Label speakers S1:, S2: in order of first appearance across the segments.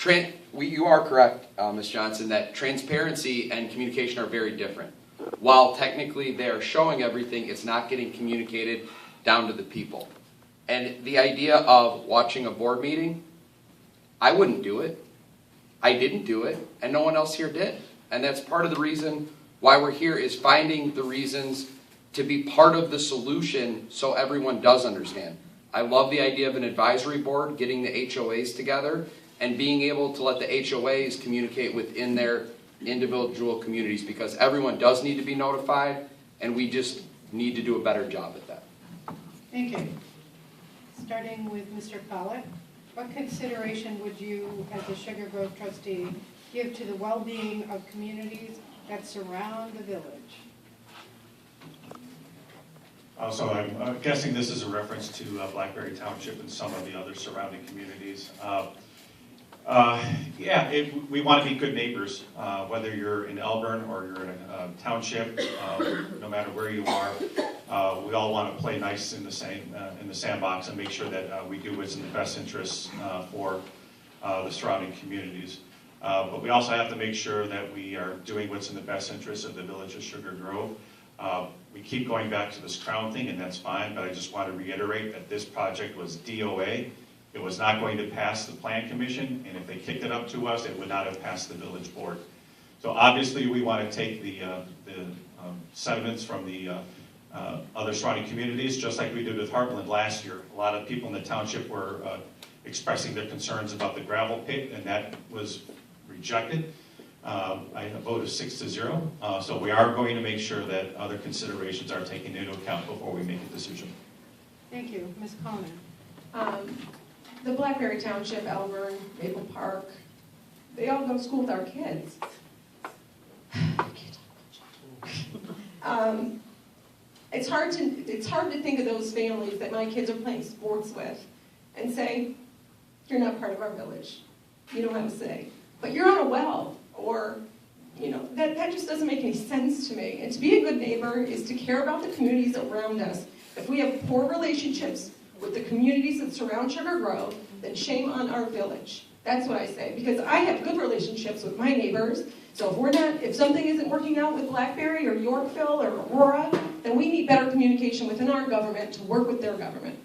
S1: You are correct, Ms. Johnson, that transparency and communication are very different. While technically they are showing everything, it's not getting communicated down to the people. And the idea of watching a board meeting, I wouldn't do it. I didn't do it, and no one else here did. And that's part of the reason why we're here, is finding the reasons to be part of the solution so everyone does understand. I love the idea of an advisory board, getting the HOAs together, and being able to let the HOAs communicate within their individual communities, because everyone does need to be notified, and we just need to do a better job at that.
S2: Thank you. Starting with Mr. Pollack, what consideration would you, as a Sugar Grove trustee, give to the well-being of communities that surround the village?
S3: So I'm guessing this is a reference to Blackberry Township and some of the other surrounding communities. We want to be good neighbors, whether you're in Elburn or you're in a township, no matter where you are. We all want to play nice in the sandbox and make sure that we do what's in the best interests for the surrounding communities. But we also have to make sure that we are doing what's in the best interest of the village of Sugar Grove. We keep going back to this crown thing, and that's fine, but I just want to reiterate that this project was DOA. It was not going to pass the Plan Commission, and if they kicked it up to us, it would not have passed the village board. So obviously we want to take the sentiments from the other surrounding communities, just like we did with Heartland last year. A lot of people in the township were expressing their concerns about the gravel pit, and that was rejected. I voted 6-0. So we are going to make sure that other considerations are taken into account before we make a decision.
S2: Thank you. Ms. Coleman.
S4: The Blackberry Township, Elburn, Maple Park, they all go to school with our kids. It's hard to think of those families that my kids are playing sports with and say, you're not part of our village. You don't have a say. But you're on a well, or, that just doesn't make any sense to me. And to be a good neighbor is to care about the communities around us. If we have poor relationships with the communities that surround Sugar Grove, then shame on our village. That's what I say, because I have good relationships with my neighbors. So if something isn't working out with Blackberry or Yorkville or Aurora, then we need better communication within our government to work with their government.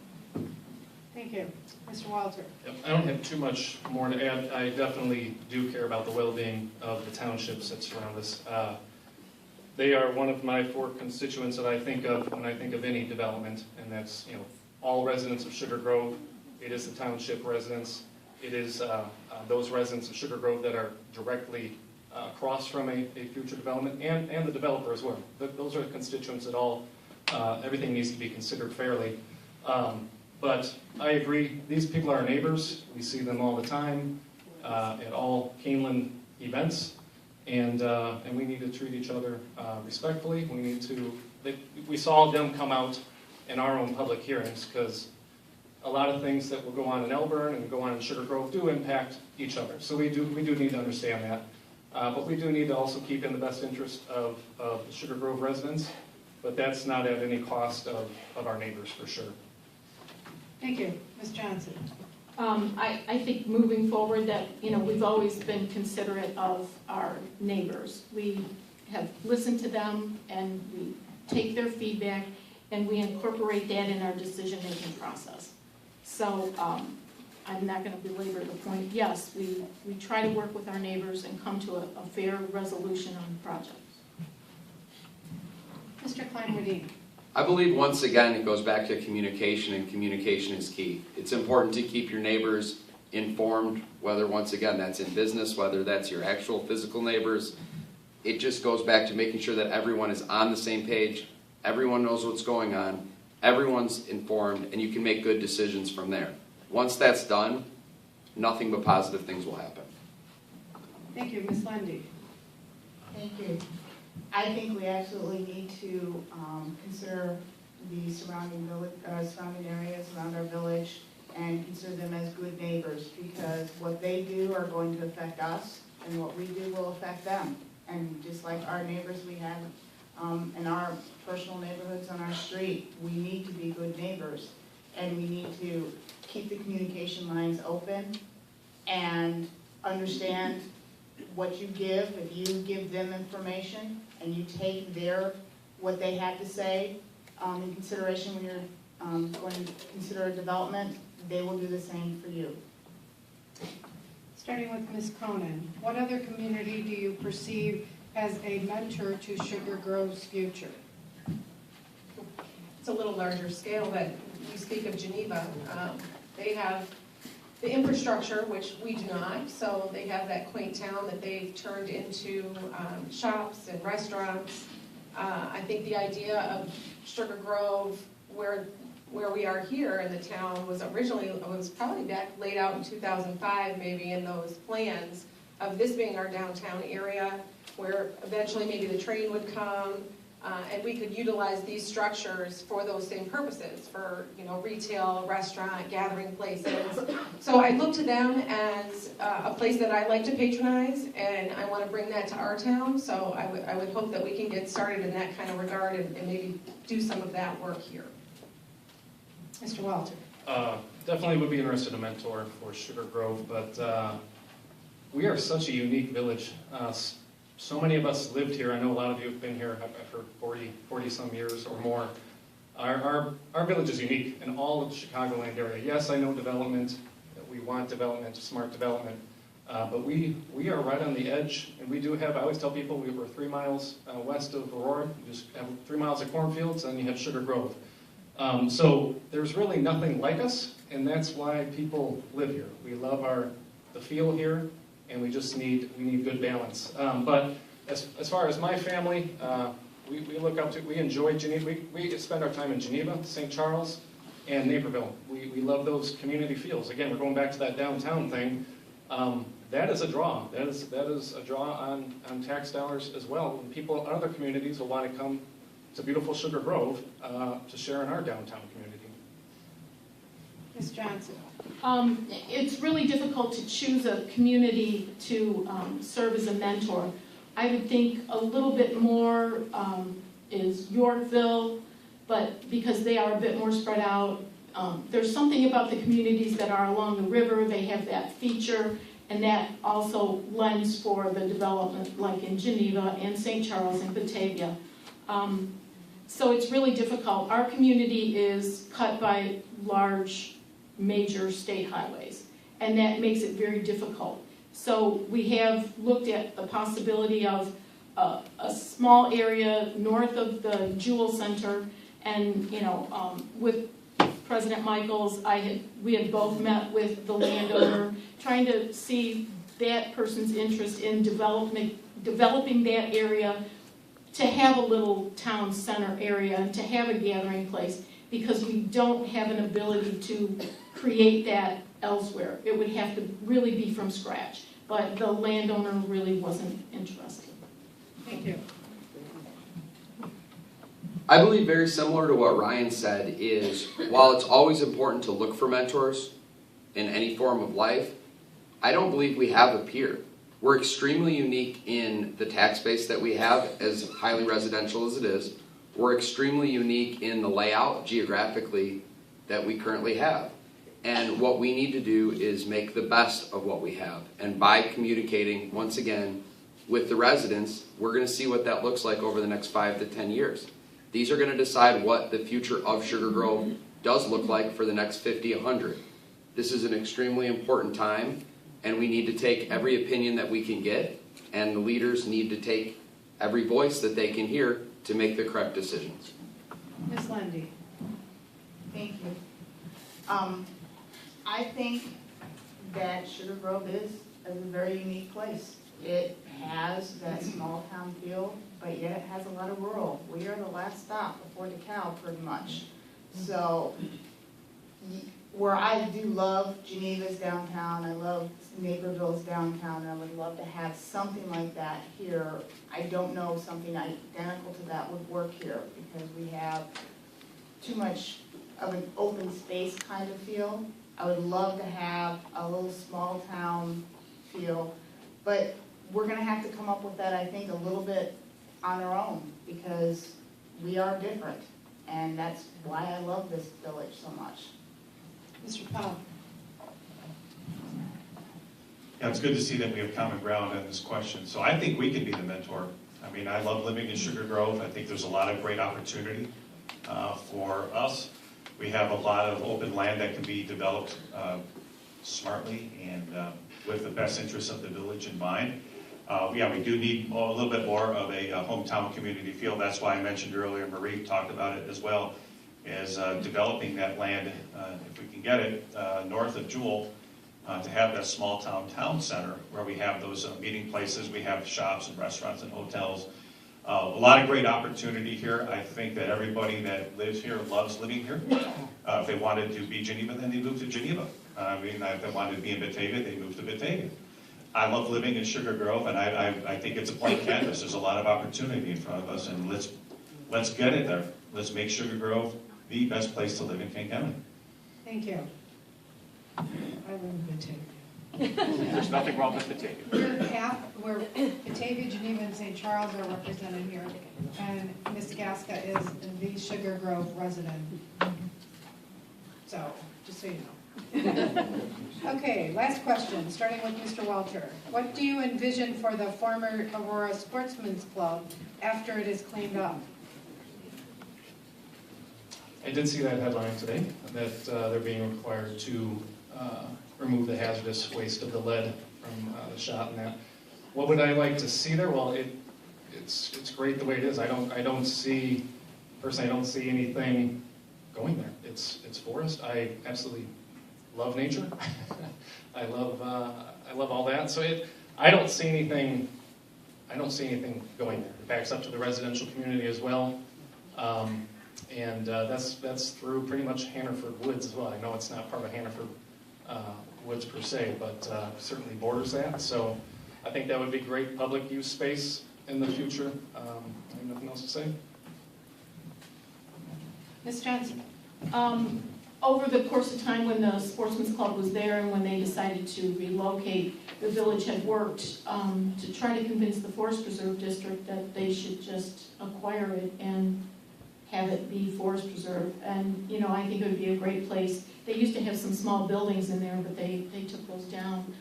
S2: Thank you. Mr. Walter.
S5: Yep, I don't have too much more to add. I definitely do care about the well-being of the townships that surround us. They are one of my 4 constituents that I think of when I think of any development, and that's all residents of Sugar Grove. It is the township residents. It is those residents of Sugar Grove that are directly across from a future development, and the developer as well. Those are the constituents that all, everything needs to be considered fairly. But I agree, these people are our neighbors. We see them all the time at all Caneland events, and we need to treat each other respectfully. We saw them come out in our own public hearings, because a lot of things that will go on in Elburn and go on in Sugar Grove do impact each other. So we do need to understand that. But we do need to also keep in the best interest of the Sugar Grove residents, but that's not at any cost of our neighbors, for sure.
S2: Thank you. Ms. Johnson.
S6: I think moving forward that, we've always been considerate of our neighbors. We have listened to them, and we take their feedback, and we incorporate that in our decision-making process. So I'm not going to belabor the point. Yes, we try to work with our neighbors and come to a fair resolution on the project.
S2: Mr. Klein-Wedin.
S1: I believe once again it goes back to communication, and communication is key. It's important to keep your neighbors informed, whether once again that's in business, whether that's your actual physical neighbors. It just goes back to making sure that everyone is on the same page, everyone knows what's going on, everyone's informed, and you can make good decisions from there. Once that's done, nothing but positive things will happen.
S2: Thank you. Ms. Lundy.
S7: Thank you. I think we absolutely need to consider the surrounding areas around our village and consider them as good neighbors, because what they do are going to affect us, and what we do will affect them. And just like our neighbors we have in our personal neighborhoods on our street, we need to be good neighbors, and we need to keep the communication lines open and understand what you give, if you give them information and you take what they have to say in consideration when you're going to consider a development, they will do the same for you.
S2: Starting with Ms. Conan, what other community do you perceive as a mentor to Sugar Grove's future?
S4: It's a little larger scale, but we speak of Geneva. They have the infrastructure, which we do not, so they have that quaint town that they've turned into shops and restaurants. I think the idea of Sugar Grove, where we are here in the town, was probably back laid out in 2005, maybe in those plans of this being our downtown area, where eventually maybe the train would come, and we could utilize these structures for those same purposes, for retail, restaurant, gathering places. So I look to them as a place that I like to patronize, and I want to bring that to our town. So I would hope that we can get started in that kind of regard and maybe do some of that work here.
S2: Mr. Walter.
S5: Definitely would be interested in a mentor for Sugar Grove, but we are such a unique village. So many of us lived here. I know a lot of you have been here for 40 some years or more. Our village is unique in all of the Chicagoland area. Yes, I know development. We want development, smart development. But we are right on the edge, and we do have, I always tell people, we were 3 miles west of Aurora. You just have 3 miles of cornfields, and you have Sugar Grove. So there's really nothing like us, and that's why people live here. We love the feel here, and we need good balance. But as far as my family, we look up to, we enjoy Geneva. We spend our time in Geneva, St. Charles, and Naperville. We love those community feels. Again, we're going back to that downtown thing. That is a draw. That is a draw on tax dollars as well. And people in other communities will want to come to beautiful Sugar Grove to share in our downtown community.
S2: Ms. Johnson.
S6: It's really difficult to choose a community to serve as a mentor. I would think a little bit more is Yorkville, but because they are a bit more spread out. There's something about the communities that are along the river. They have that feature, and that also lends for the development, like in Geneva and St. Charles and Batavia. So it's really difficult. Our community is cut by large, major state highways, and that makes it very difficult. So we have looked at the possibility of a small area north of the Jewel Center, and with President Michaels, we had both met with the landowner, trying to see that person's interest in developing that area to have a little town center area and to have a gathering place, because we don't have an ability to create that elsewhere. It would have to really be from scratch, but the landowner really wasn't interested.
S2: Thank you.
S1: I believe very similar to what Ryan said is, while it's always important to look for mentors in any form of life, I don't believe we have a peer. We're extremely unique in the tax base that we have, as highly residential as it is. We're extremely unique in the layout geographically that we currently have. And what we need to do is make the best of what we have. And by communicating, once again, with the residents, we're going to see what that looks like over the next 5 to 10 years. These are going to decide what the future of Sugar Grove does look like for the next 50, 100. This is an extremely important time, and we need to take every opinion that we can get, and the leaders need to take every voice that they can hear to make the correct decisions.
S2: Ms. Lundy.
S7: Thank you. I think that Sugar Grove is a very unique place. It has that small town feel, but yet it has a lot of rural. We are the last stop before DeKalb, pretty much. So, where I do love Geneva's downtown, I love Naperville's downtown, and I would love to have something like that here. I don't know if something identical to that would work here, because we have too much of an open space kind of feel. I would love to have a little small town feel, but we're gonna have to come up with that, I think, a little bit on our own, because we are different, and that's why I love this village so much.
S2: Mr. Powell.
S3: Yeah, it's good to see that we have common ground on this question. So I think we can be the mentor. I mean, I love living in Sugar Grove. I think there's a lot of great opportunity for us. We have a lot of open land that can be developed smartly and with the best interests of the village in mind. Yeah, we do need a little bit more of a hometown community feel. That's why I mentioned earlier, Marie talked about it as well, is developing that land, if we can get it, north of Jewel, to have that small town center where we have those meeting places, we have shops and restaurants and hotels. A lot of great opportunity here. I think that everybody that lives here loves living here. If they wanted to be Geneva, then they move to Geneva. I mean, if they wanted to be in Batavia, they move to Batavia. I love living in Sugar Grove, and I think it's a blank canvas. There's a lot of opportunity in front of us, and let's get it there. Let's make Sugar Grove the best place to live in Kane County.
S2: Thank you. I live in Batavia.
S8: There's nothing wrong with Batavia.
S2: We're Batavia, Geneva, and St. Charles are represented here, and Ms. Gaska is the Sugar Grove resident. So, just so you know. Okay, last question, starting with Mr. Walter. What do you envision for the former Aurora Sportsman's Club after it is cleaned up?
S5: I did see that headline today, that they're being required to remove the hazardous waste of the lead from the shot and that. What would I like to see there? Well, it's great the way it is. I don't see anything going there. It's forest. I absolutely love nature. I love all that. So I don't see anything going there. It backs up to the residential community as well. And that's through pretty much Hannaford Woods as well. I know it's not part of Hannaford Woods per se, but certainly borders that. So I think that would be great public use space in the future. I have nothing else to say.
S2: Ms. Johnson?
S6: Over the course of time when the Sportsman's Club was there and when they decided to relocate, the village had worked to try to convince the Forest Preserve District that they should just acquire it and have it be forest preserve. And, you know, I think it would be a great place. They used to have some small buildings in there, but they took those down.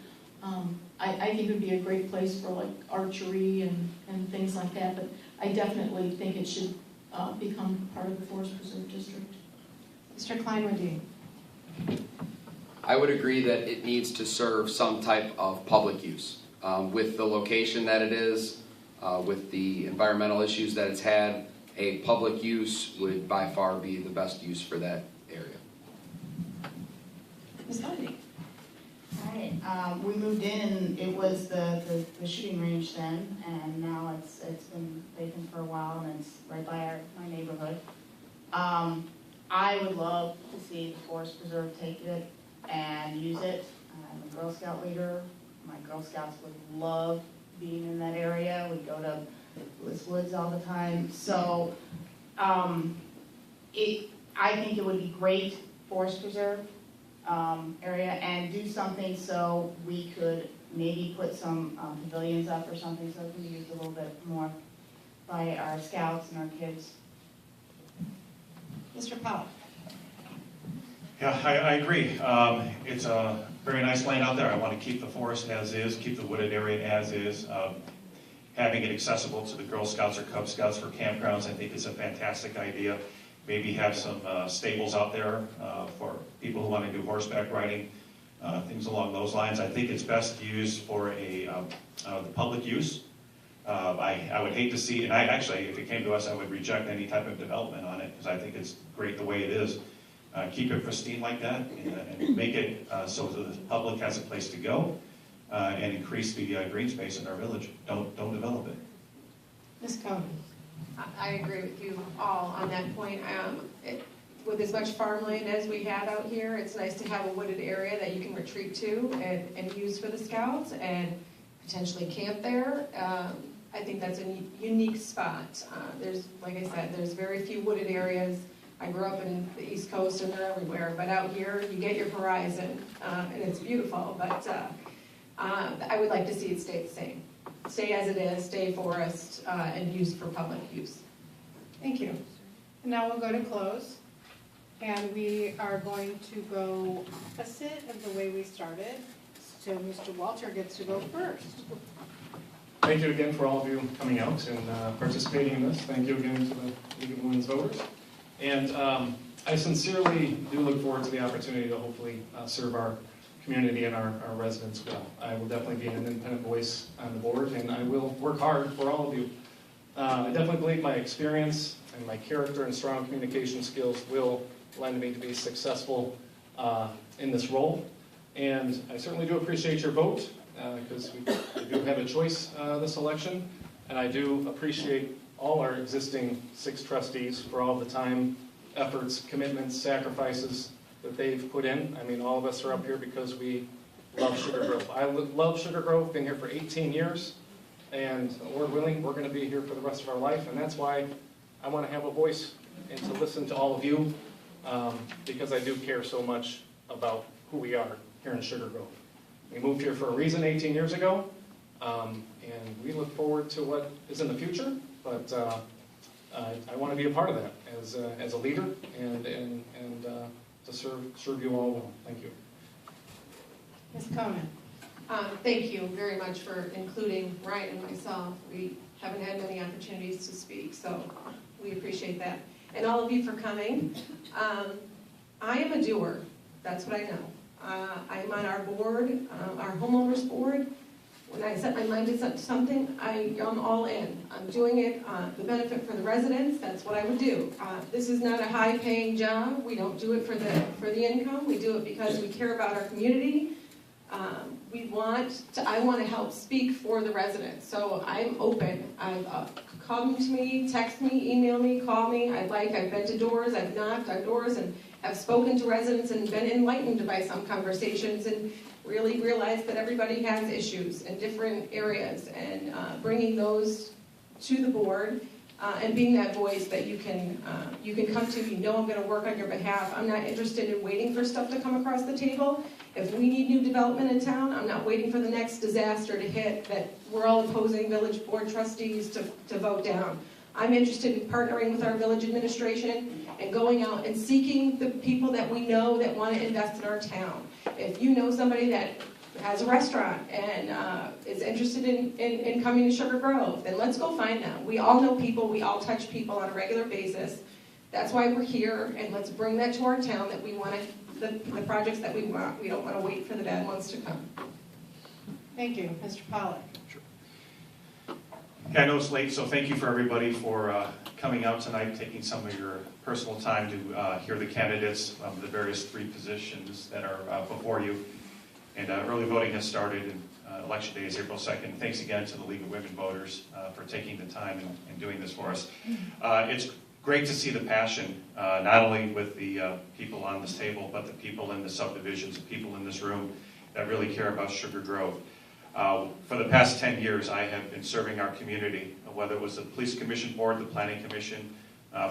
S6: I think it would be a great place for like archery and things like that, but I definitely think it should become part of the Forest Preserve District.
S2: Mr. Kleinwedin?
S1: I would agree that it needs to serve some type of public use. With the location that it is, with the environmental issues that it's had, a public use would by far be the best use for that area.
S2: Ms. Lundy?
S7: All right, we moved in and it was the shooting range then, and now it's been vacant for a while and it's right by my neighborhood. I would love to see the Forest Preserve take it and use it. I'm a Girl Scout leader. My Girl Scouts would love being in that area. We go to Bliss Woods all the time. So I think it would be great Forest Preserve area, and do something so we could maybe put some pavilions up or something so it can be used a little bit more by our scouts and our kids.
S2: Mr. Powell?
S3: Yeah, I agree. It's a very nice land out there. I want to keep the forest as is, keep the wooded area as is. Having it accessible to the Girl Scouts or Cub Scouts for campgrounds, I think is a fantastic idea. Maybe have some stables out there for people who want to do horseback riding, things along those lines. I think it's best used for the public use. I would hate to see, and I actually, if it came to us, I would reject any type of development on it, because I think it's great the way it is. Keep it pristine like that, and make it so that the public has a place to go, and increase the green space in our village. Don't develop it.
S2: Ms. Cohen?
S4: I agree with you all on that point. With as much farmland as we had out here, it's nice to have a wooded area that you can retreat to and use for the scouts and potentially camp there. I think that's a unique spot. Like I said, there's very few wooded areas. I grew up in the East Coast and they're everywhere, but out here you get your horizon and it's beautiful, but I would like to see it stay the same. Stay as it is, stay forest, and used for public use.
S2: Thank you. And now we'll go to close. And we are going to go opposite of the way we started. So Mr. Walter gets to go first.
S5: Thank you again for all of you coming out and participating in this. Thank you again to the League of Women's Voters. And I sincerely do look forward to the opportunity to hopefully serve our community and our residents well. I will definitely be an independent voice on the board, and I will work hard for all of you. I definitely believe my experience and my character and strong communication skills will lend me to be successful in this role. And I certainly do appreciate your vote, because we do have a choice this election. And I do appreciate all our existing 6 trustees for all the time, efforts, commitments, sacrifices that they've put in. I mean, all of us are up here because we love Sugar Grove. I love Sugar Grove, been here for 18 years, and Lord willing, we're going to be here for the rest of our life, and that's why I want to have a voice and to listen to all of you, because I do care so much about who we are here in Sugar Grove. We moved here for a reason 18 years ago, and we look forward to what is in the future, but I want to be a part of that as a leader and to serve you all well. Thank you.
S2: Ms. Conan.
S4: Thank you very much for including Ryan and myself. We haven't had many opportunities to speak, so we appreciate that. And all of you for coming. I am a doer. That's what I know. I am on our board, our homeowners board. When I set my mind to something, I'm all in. I'm doing it, the benefit for the residents, that's what I would do. This is not a high-paying job. We don't do it for the income. We do it because we care about our community. I want to help speak for the residents, so I'm open. Come to me, text me, email me, call me. I've been to doors, I've knocked on doors and have spoken to residents and been enlightened by some conversations and really realized that everybody has issues in different areas, and bringing those to the board and being that voice that you can come to. You know I'm going to work on your behalf. I'm not interested in waiting for stuff to come across the table. If we need new development in town, I'm not waiting for the next disaster to hit that we're all opposing village board trustees to vote down. I'm interested in partnering with our village administration and going out and seeking the people that we know that want to invest in our town. If you know somebody that has a restaurant and is interested in coming to Sugar Grove, then let's go find them. We all know people, we all touch people on a regular basis. That's why we're here, and let's bring that to our town, that we want the projects that we want. We don't want to wait for the bad ones to come.
S2: Thank you. Mr. Pollack.
S3: Yeah, I know it's late, so thank you for everybody for coming out tonight, taking some of your personal time to hear the candidates of the various 3 positions that are before you. And early voting has started, and election day is April 2nd. Thanks again to the League of Women Voters for taking the time and doing this for us. It's great to see the passion, not only with the people on this table, but the people in the subdivisions, the people in this room that really care about Sugar Grove. For the past 10 years, I have been serving our community, whether it was the Police Commission Board, the Planning Commission.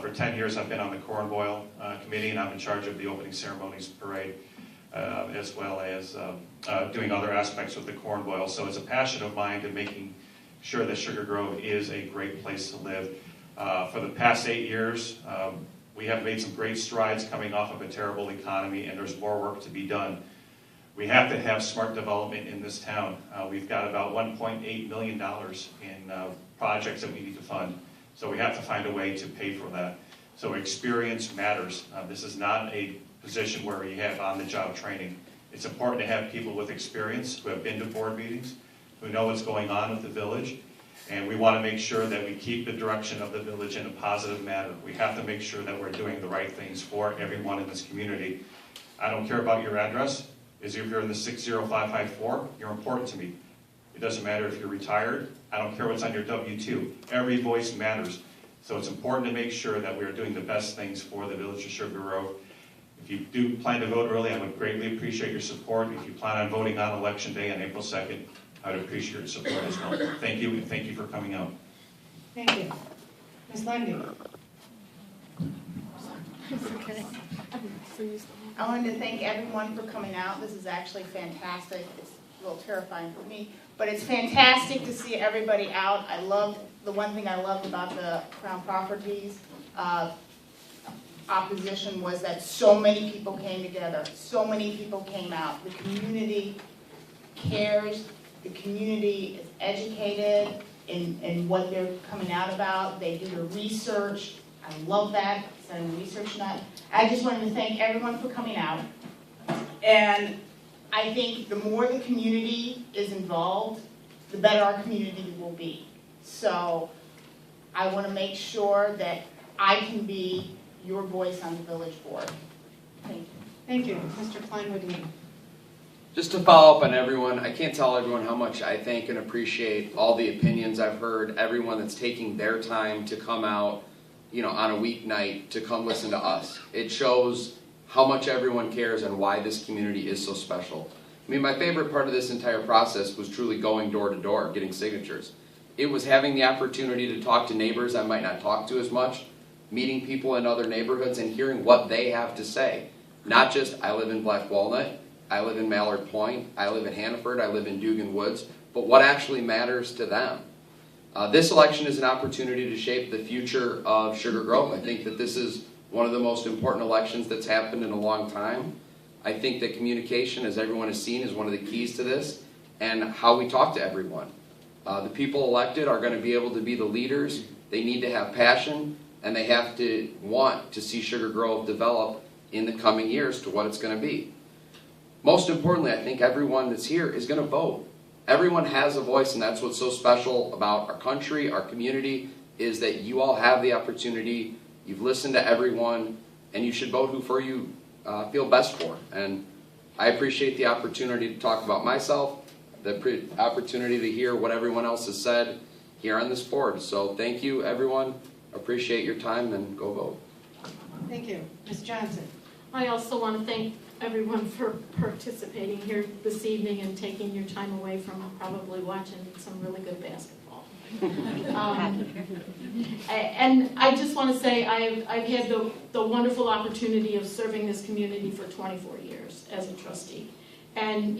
S3: For 10 years, I've been on the Corn Boil Committee, and I'm in charge of the opening ceremonies parade, as well as doing other aspects with the Corn Boil. So it's a passion of mine to making sure that Sugar Grove is a great place to live. For the past 8 years, we have made some great strides coming off of a terrible economy, and there's more work to be done. We have to have smart development in this town. We've got about $1.8 million in projects that we need to fund. So we have to find a way to pay for that. So experience matters. This is not a position where you have on-the-job training. It's important to have people with experience who have been to board meetings, who know what's going on with the village, and we want to make sure that we keep the direction of the village in a positive manner. We have to make sure that we're doing the right things for everyone in this community. I don't care about your address. If you're in the 60554, you're important to me. It doesn't matter if you're retired. I don't care what's on your W-2. Every voice matters. So it's important to make sure that we are doing the best things for the village of Sugar Grove. If you do plan to vote early, I would greatly appreciate your support. If you plan on voting on Election Day on April 2nd, I would appreciate your support as well. Thank you, and thank you for coming out.
S2: Thank you. Ms. Lundy.
S7: I wanted to thank everyone for coming out. This is actually fantastic. It's a little terrifying for me, but it's fantastic to see everybody out. The one thing I loved about the Crown Properties opposition was that so many people came together. So many people came out. The community cares, the community is educated in what they're coming out about. They do the research. I love that, so I'm research nut. I just wanted to thank everyone for coming out. And I think the more the community is involved, the better our community will be. So I want to make sure that I can be your voice on the village board. Thank you.
S2: Thank you. Mr. Kleinwood.
S1: Just to follow up on everyone, I can't tell everyone how much I thank and appreciate all the opinions I've heard, everyone that's taking their time to come out, on a weeknight to come listen to us. It shows how much everyone cares and why this community is so special. I mean, my favorite part of this entire process was truly going door to door, getting signatures. It was having the opportunity to talk to neighbors I might not talk to as much, meeting people in other neighborhoods and hearing what they have to say. Not just, I live in Black Walnut, I live in Mallard Point, I live in Hannaford, I live in Dugan Woods, but what actually matters to them. This election is an opportunity to shape the future of Sugar Grove. I think that this is one of the most important elections that's happened in a long time. I think that communication, as everyone has seen, is one of the keys to this, and how we talk to everyone. The people elected are going to be able to be the leaders. They need to have passion, and they have to want to see Sugar Grove develop in the coming years to what it's going to be. Most importantly, I think everyone that's here is going to vote. Everyone has a voice, and that's what's so special about our country, our community, is that you all have the opportunity. You've listened to everyone, and you should vote who you feel best for. And I appreciate the opportunity to talk about myself, the opportunity to hear what everyone else has said here on this board. So thank you, everyone. Appreciate your time, and go vote.
S2: Thank you. Ms. Johnson.
S6: I also want to thank everyone for participating here this evening and taking your time away from probably watching some really good basketball. And I just want to say I've had the wonderful opportunity of serving this community for 24 years as a trustee. And,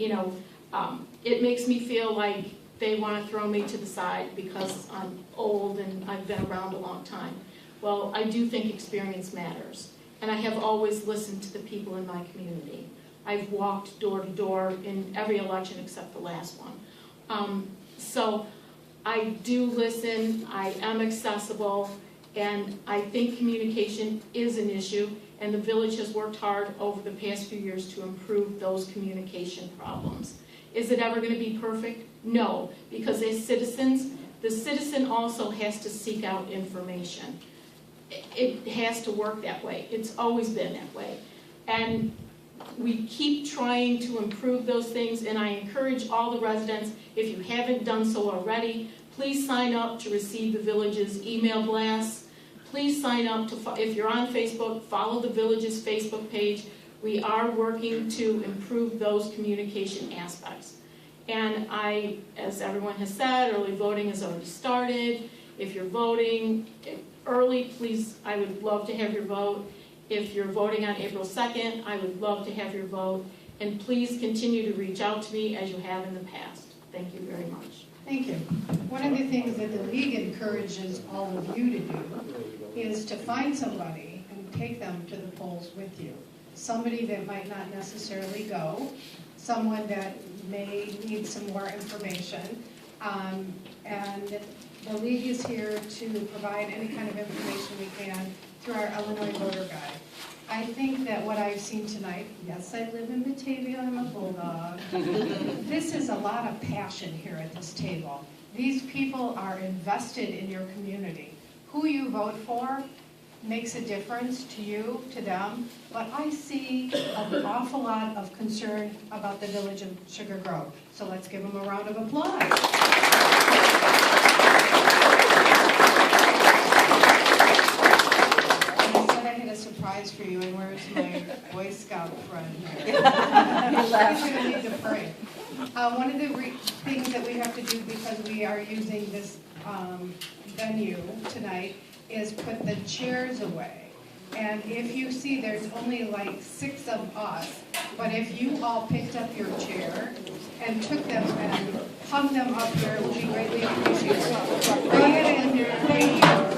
S6: it makes me feel like they want to throw me to the side because I'm old and I've been around a long time. Well, I do think experience matters. And I have always listened to the people in my community. I've walked door to door in every election except the last one. So I do listen, I am accessible, and I think communication is an issue, and the village has worked hard over the past few years to improve those communication problems. Is it ever going to be perfect? No, because as citizens, the citizen also has to seek out information. It has to work that way. It's always been that way. And we keep trying to improve those things, and I encourage all the residents, if you haven't done so already, please sign up to receive the village's email blasts. Please sign up if you're on Facebook, follow the village's Facebook page. We are working to improve those communication aspects. And as everyone has said, early voting has already started. If you're voting early, please, I would love to have your vote. If you're voting on April 2nd, I would love to have your vote. And please continue to reach out to me as you have in the past. Thank you very much.
S2: Thank you. One of the things that the league encourages all of you to do is to find somebody and take them to the polls with you. Somebody that might not necessarily go, someone that may need some more information, and the league is here to provide any kind of information we can through our Illinois voter guide. I think that what I've seen tonight, yes, I live in Batavia, I'm a Bulldog. This is a lot of passion here at this table. These people are invested in your community. Who you vote for makes a difference to you, to them, but I see an awful lot of concern about the village of Sugar Grove. So let's give them a round of applause. Surprise for you, and where's my Boy Scout friend here? He's going to lead the parade. One of the things that we have to do, because we are using this venue tonight, is put the chairs away. And if you see, there's only like 6 of us, but if you all picked up your chair and took them and hung them up here, it would be greatly appreciated. Go ahead and thank you.